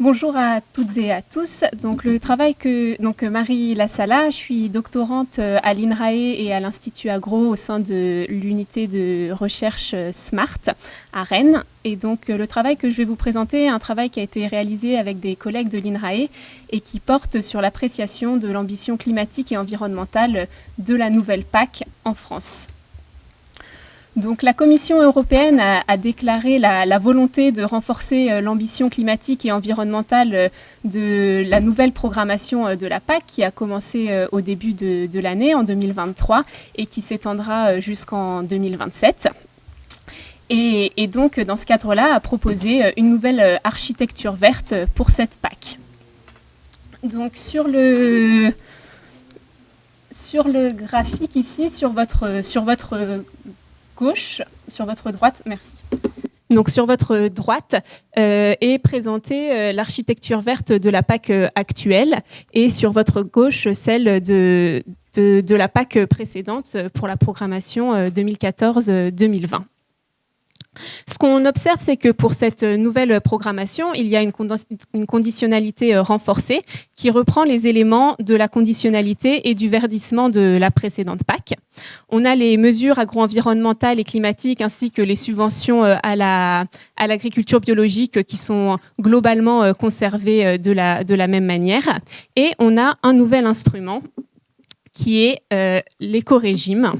Bonjour à toutes et à tous. Donc, Marie Lassala, je suis doctorante à l'INRAE et à l'Institut Agro au sein de l'unité de recherche SMART à Rennes. Et donc, le travail que je vais vous présenter est un travail qui a été réalisé avec des collègues de l'INRAE et qui porte sur l'appréciation de l'ambition climatique et environnementale de la nouvelle PAC en France. Donc, la Commission européenne a déclaré la volonté de renforcer l'ambition climatique et environnementale de la nouvelle programmation de la PAC qui a commencé au début de l'année, en 2023, et qui s'étendra jusqu'en 2027. Et donc, dans ce cadre-là, a proposé une nouvelle architecture verte pour cette PAC. Donc, sur le graphique ici, sur votre gauche, sur votre droite, merci. Donc sur votre droite est présentée l'architecture verte de la PAC actuelle et sur votre gauche celle de la PAC précédente pour la programmation 2014-2020. Ce qu'on observe, c'est que pour cette nouvelle programmation, il y a une conditionnalité renforcée qui reprend les éléments de la conditionnalité et du verdissement de la précédente PAC. On a les mesures agro-environnementales et climatiques ainsi que les subventions à l'agriculture biologique qui sont globalement conservées de la même manière. Et on a un nouvel instrument qui est l'éco-régime.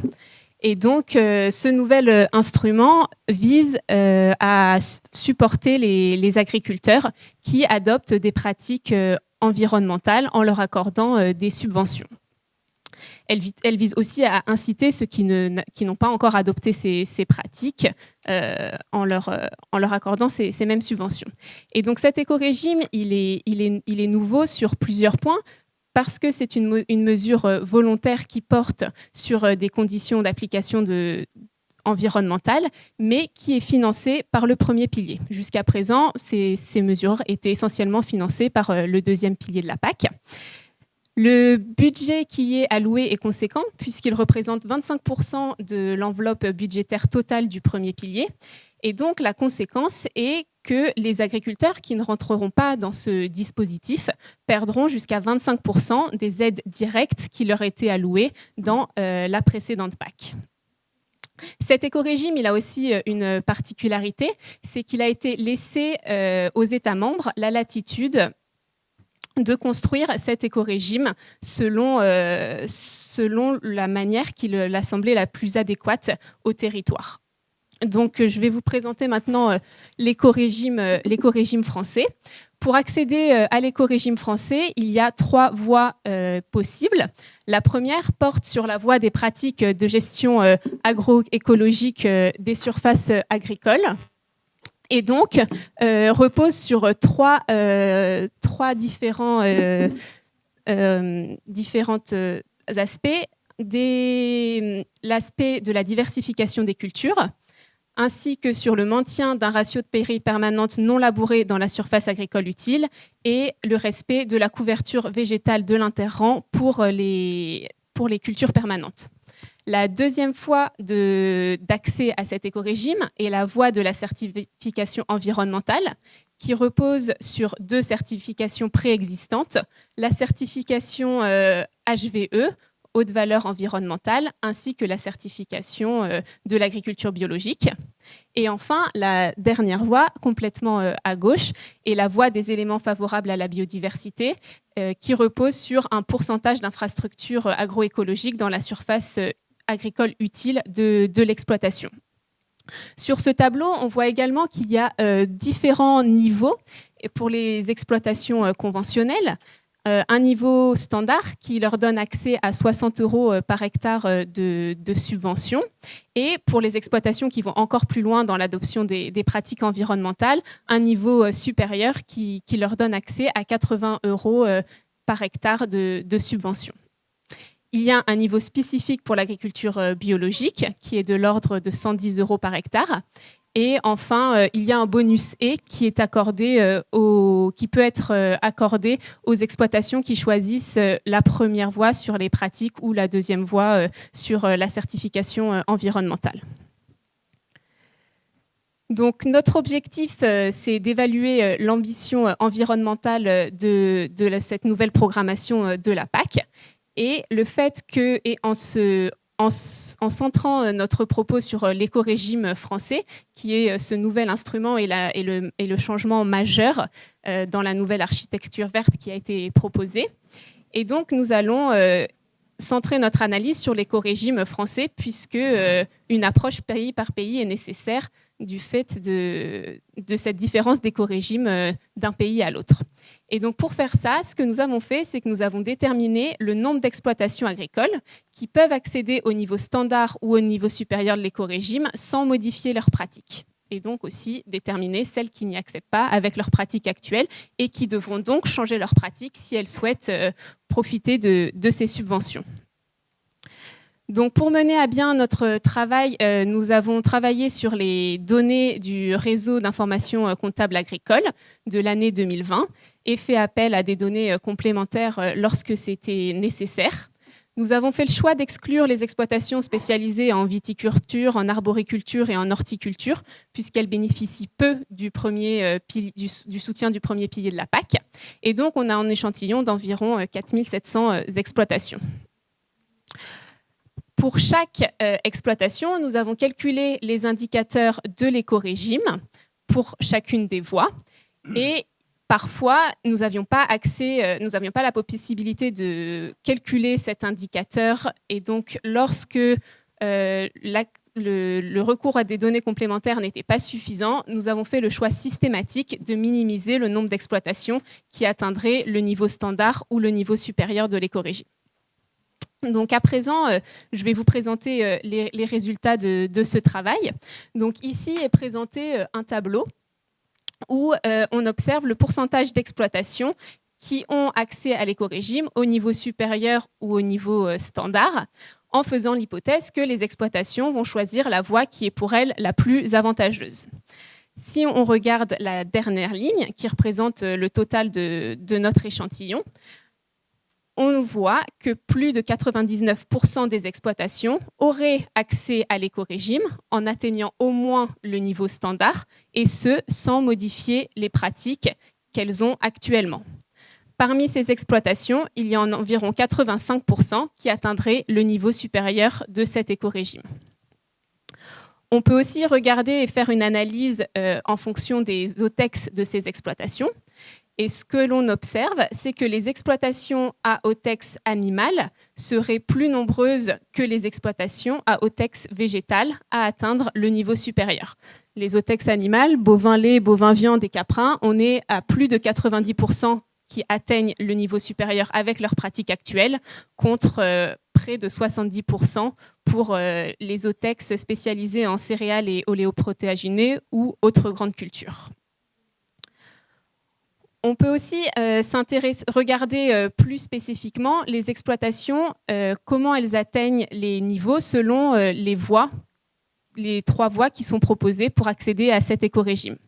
Et donc, ce nouvel instrument vise à supporter les agriculteurs qui adoptent des pratiques environnementales en leur accordant des subventions. Elle vise aussi à inciter ceux qui n'ont pas encore adopté ces pratiques en leur accordant ces mêmes subventions. Et donc, cet éco-régime, il est nouveau sur plusieurs points, parce que c'est une mesure volontaire qui porte sur des conditions d'application environnementales, mais qui est financée par le premier pilier. Jusqu'à présent, ces mesures étaient essentiellement financées par le deuxième pilier de la PAC. Le budget qui est alloué est conséquent, puisqu'il représente 25% de l'enveloppe budgétaire totale du premier pilier. Et donc, la conséquence est que les agriculteurs qui ne rentreront pas dans ce dispositif perdront jusqu'à 25% des aides directes qui leur étaient allouées dans la précédente PAC. Cet éco-régime, il a aussi une particularité, c'est qu'il a été laissé aux États membres la latitude de construire cet éco-régime selon la manière qui l'a semblé la plus adéquate au territoire. Donc, je vais vous présenter maintenant l'éco-régime français. Pour accéder à l'éco-régime français, il y a 3 voies possibles. La première porte sur la voie des pratiques de gestion agroécologique des surfaces agricoles. Et donc, repose sur trois différents aspects. L'aspect de la diversification des cultures, ainsi que sur le maintien d'un ratio de prairies permanentes non labourées dans la surface agricole utile et le respect de la couverture végétale de l'interrang pour les cultures permanentes. La deuxième voie d'accès à cet éco-régime est la voie de la certification environnementale, qui repose sur 2 certifications préexistantes, la certification HVE, haute valeur environnementale, ainsi que la certification de l'agriculture biologique. Et enfin, la dernière voie, complètement à gauche, est la voie des éléments favorables à la biodiversité, qui repose sur un pourcentage d'infrastructures agroécologiques dans la surface agricole utile de l'exploitation. Sur ce tableau, on voit également qu'il y a différents niveaux pour les exploitations conventionnelles. Un niveau standard qui leur donne accès à 60 € par hectare de subventions. Et pour les exploitations qui vont encore plus loin dans l'adoption des pratiques environnementales, un niveau supérieur qui leur donne accès à 80 € par hectare de subventions. Il y a un niveau spécifique pour l'agriculture biologique qui est de l'ordre de 110 € par hectare. Et enfin, il y a un bonus E qui est accordé qui peut être accordé aux exploitations qui choisissent la première voie sur les pratiques ou la deuxième voie sur la certification environnementale. Donc, notre objectif, c'est d'évaluer l'ambition environnementale de cette nouvelle programmation de la PAC et le fait que, et en centrant notre propos sur l'éco-régime français, qui est ce nouvel instrument et le changement majeur dans la nouvelle architecture verte qui a été proposée. Et donc, nous allons centrer notre analyse sur l'éco-régime français, puisque une approche pays par pays est nécessaire du fait de cette différence d'éco-régime d'un pays à l'autre. Et donc, pour faire ça, ce que nous avons fait, c'est que nous avons déterminé le nombre d'exploitations agricoles qui peuvent accéder au niveau standard ou au niveau supérieur de l'éco-régime sans modifier leurs pratiques. Et donc aussi déterminer celles qui n'y accèdent pas avec leurs pratiques actuelles et qui devront donc changer leurs pratiques si elles souhaitent profiter de ces subventions. Donc, pour mener à bien notre travail, nous avons travaillé sur les données du réseau d'information comptable agricole de l'année 2020 et fait appel à des données complémentaires lorsque c'était nécessaire. Nous avons fait le choix d'exclure les exploitations spécialisées en viticulture, en arboriculture et en horticulture, puisqu'elles bénéficient peu du soutien du premier pilier de la PAC. Et donc, on a un échantillon d'environ 4700 exploitations. Pour chaque exploitation, nous avons calculé les indicateurs de l'éco-régime pour chacune des voies. Et parfois, nous n'avions pas la possibilité de calculer cet indicateur. Et donc, lorsque le recours à des données complémentaires n'était pas suffisant, nous avons fait le choix systématique de minimiser le nombre d'exploitations qui atteindraient le niveau standard ou le niveau supérieur de l'éco-régime. Donc à présent, je vais vous présenter les résultats de ce travail. Donc ici est présenté un tableau où on observe le pourcentage d'exploitations qui ont accès à l'éco-régime au niveau supérieur ou au niveau standard, en faisant l'hypothèse que les exploitations vont choisir la voie qui est pour elles la plus avantageuse. Si on regarde la dernière ligne, qui représente le total de notre échantillon, on voit que plus de 99% des exploitations auraient accès à l'éco-régime en atteignant au moins le niveau standard, et ce, sans modifier les pratiques qu'elles ont actuellement. Parmi ces exploitations, il y en a environ 85% qui atteindraient le niveau supérieur de cet éco-régime. On peut aussi regarder et faire une analyse en fonction des OTEX de ces exploitations. Et ce que l'on observe, c'est que les exploitations à OTEX animal seraient plus nombreuses que les exploitations à OTEX végétal à atteindre le niveau supérieur. Les OTEX animales, bovins lait, bovins viande et caprins, on est à plus de 90% qui atteignent le niveau supérieur avec leurs pratiques actuelles, contre près de 70% pour les OTEX spécialisés en céréales et oléoprotéagineux ou autres grandes cultures. On peut aussi regarder plus spécifiquement les exploitations, comment elles atteignent les niveaux selon les trois voies qui sont proposées pour accéder à cet éco-régime.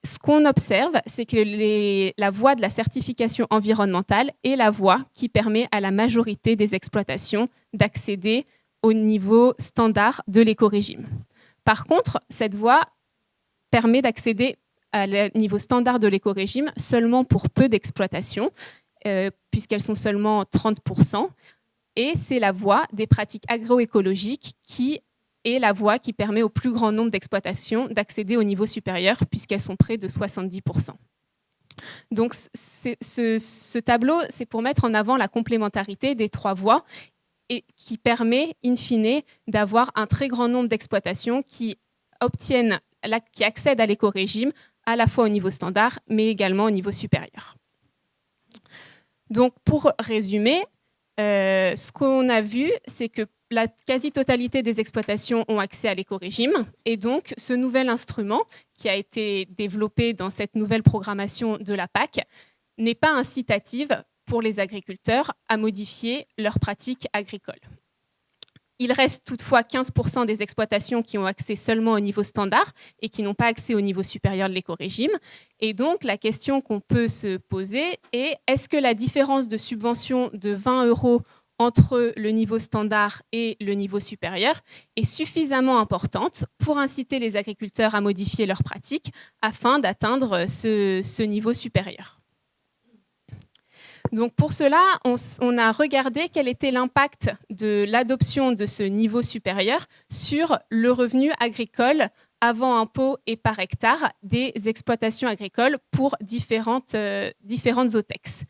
Ce qu'on observe, c'est que la voie de la certification environnementale est la voie qui permet à la majorité des exploitations d'accéder au niveau standard de l'éco-régime. Par contre, cette voie permet d'accéder à le niveau standard de l'éco-régime seulement pour peu d'exploitations, puisqu'elles sont seulement 30%. Et c'est la voie des pratiques agroécologiques qui est la voie qui permet au plus grand nombre d'exploitations d'accéder au niveau supérieur, puisqu'elles sont près de 70%. Donc ce tableau, c'est pour mettre en avant la complémentarité des trois voies et qui permet, in fine, d'avoir un très grand nombre d'exploitations qui accèdent à l'éco-régime à la fois au niveau standard, mais également au niveau supérieur. Donc, pour résumer, ce qu'on a vu, c'est que la quasi-totalité des exploitations ont accès à l'éco-régime. Et donc, ce nouvel instrument qui a été développé dans cette nouvelle programmation de la PAC n'est pas incitative pour les agriculteurs à modifier leurs pratiques agricoles. Il reste toutefois 15% des exploitations qui ont accès seulement au niveau standard et qui n'ont pas accès au niveau supérieur de l'éco-régime. Et donc, la question qu'on peut se poser est, est-ce que la différence de subvention de 20 € entre le niveau standard et le niveau supérieur est suffisamment importante pour inciter les agriculteurs à modifier leurs pratiques afin d'atteindre ce niveau supérieur. Donc pour cela, on a regardé quel était l'impact de l'adoption de ce niveau supérieur sur le revenu agricole avant impôt et par hectare des exploitations agricoles pour différentes OTEX.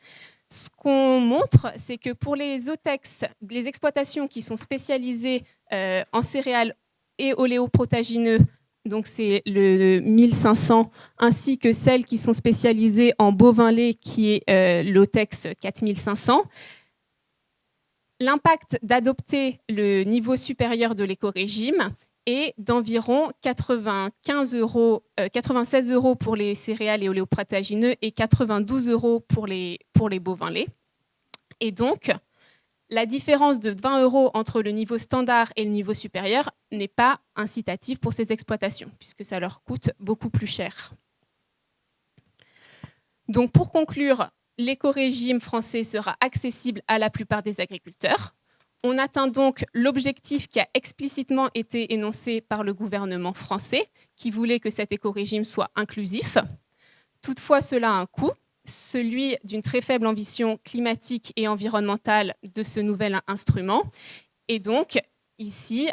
Ce qu'on montre, c'est que pour les OTEX, les exploitations qui sont spécialisées en céréales et oléoprotagineux, donc c'est le 1500, ainsi que celles qui sont spécialisées en bovin-lait, qui est l'OTEX 4500, l'impact d'adopter le niveau supérieur de l'éco-régime est d'environ 96 euros pour les céréales et oléoprotagineux et 92 euros pour les bovins laits. Et donc, la différence de 20 euros entre le niveau standard et le niveau supérieur n'est pas incitative pour ces exploitations, puisque ça leur coûte beaucoup plus cher. Donc, pour conclure, l'éco-régime français sera accessible à la plupart des agriculteurs. On atteint donc l'objectif qui a explicitement été énoncé par le gouvernement français, qui voulait que cet éco-régime soit inclusif. Toutefois, cela a un coût, celui d'une très faible ambition climatique et environnementale de ce nouvel instrument. Et donc, ici,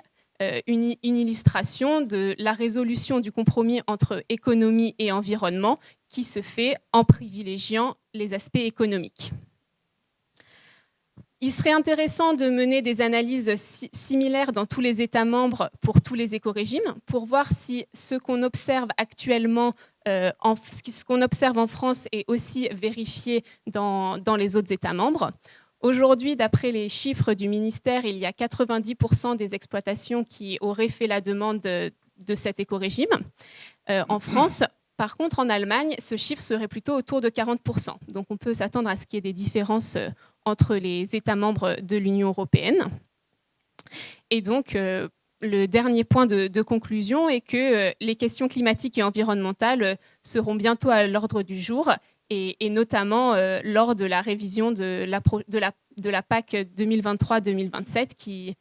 une illustration de la résolution du compromis entre économie et environnement qui se fait en privilégiant les aspects économiques. Il serait intéressant de mener des analyses similaires dans tous les États membres pour tous les éco-régimes pour voir si ce qu'on observe actuellement, ce qu'on observe en France est aussi vérifié dans les autres États membres. Aujourd'hui, d'après les chiffres du ministère, il y a 90% des exploitations qui auraient fait la demande de cet éco-régime. En France, par contre, en Allemagne, ce chiffre serait plutôt autour de 40%. Donc on peut s'attendre à ce qu'il y ait des différences entre les États membres de l'Union européenne. Et donc, le dernier point de conclusion est que les questions climatiques et environnementales seront bientôt à l'ordre du jour, et notamment lors de la révision de la PAC 2023-2027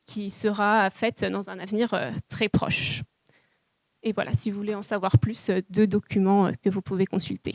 qui sera faite dans un avenir très proche. Et voilà, si vous voulez en savoir plus, 2 documents que vous pouvez consulter.